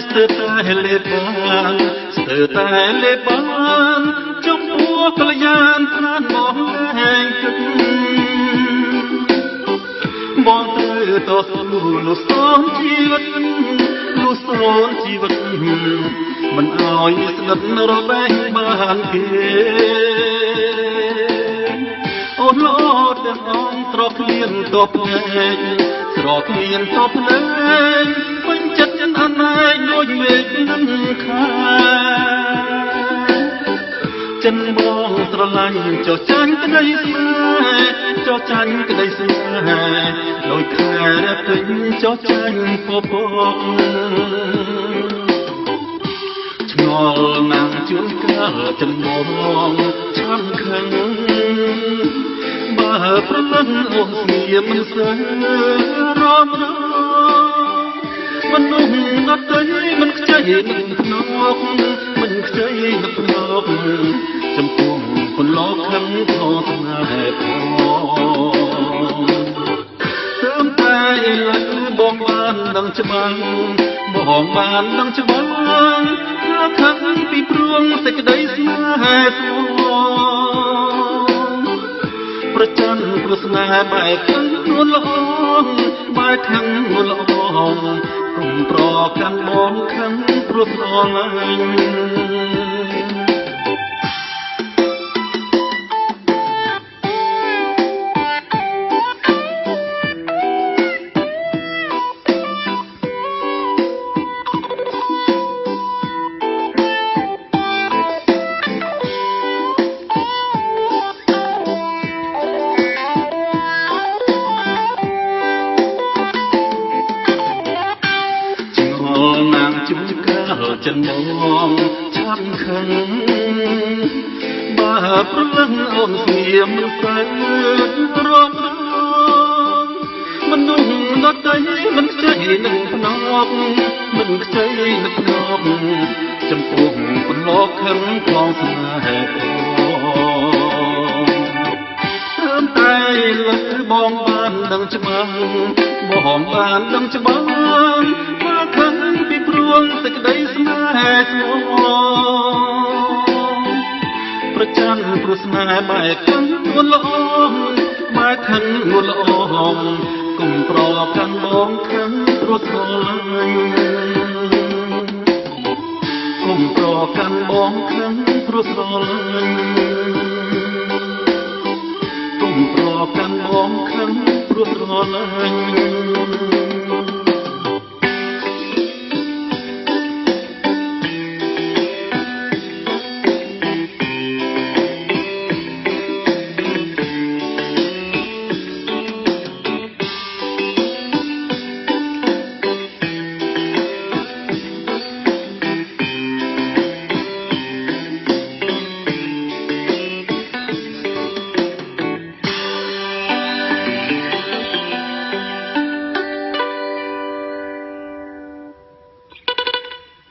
ស្ទើរតែលេបបានស្ទើរតែលេបបានចំពោះកល្យានឋានបងឯងគិតបងត្រូវតស៊ូលុះសូនជីវិតលុះសូនជីវិតមិនឲ្យស្និទ្ធរបេះបានគេអូនលោទាំងអងត្រកលៀនតបភ្នែកស្រកលៀនតបភ្នែកពេញចិត្តអណែកដូចមេឃនឹងខាចិនបងស្រឡាញ់ចោះចាញ់ក្តីស្នេហ៍ចោះចាញ់ក្តីស្នេហ៍ដោយខែរះពេញចោះចាញ់ពពកឆ្ងល់ណាស់ជួនកាលចិនបងឆាំខឹងបើប្រលឹងអូនស្ងៀមមិនសើរមរមនុស្សដទៃមិនខ្ចីនឹងភ្នក់មិនខ្ចីនឹងភ្នក់ចំពោះคนโลกខឹងខោស្នេហ៍ផងសើមតែឥឡូវបងបានដឹងច្បាស់បងបានដឹងច្បាស់ថាខឹងពីព្រួងសេចក្តីស្នេហ៍ស្មោះប្រច័ណ្ឌព្រោះស្នេហ៍បែកខឹងនួនល្អបែកខឹងនួនល្អកុំប្រកាន់បងខឹងព្រោះស្រឡាញ់ជំនកាលចិនបងឆាំខឹងបើប្រលឹងអូនស្ងៀមមិនសើរមមនុស្សដទៃមិនខ្ចីនឹងភ្នក់មិនខ្ចីនឹងភ្នក់ចំពោះคนโลกខឹងខ្លងស្នេហ៍ផងសើមតែលើបងបានដឹងច្បាស់បងបានដឹងច្បាស់បើខឹងពីព្រួងសេចក្តីស្នេហ៍ស្មោះប្រច័ណ្ឌព្រោះស្នេហ៍បែកខឹងនួនល្អបែកខឹងនួនល្អកុំប្រកាន់បងខឹងព្រោះស្រឡាញ់កុំប្រកាន់បងខឹងព្រោះស្រឡាញ់កុំប្រកាន់បងខឹងព្រោះស្រឡាញ់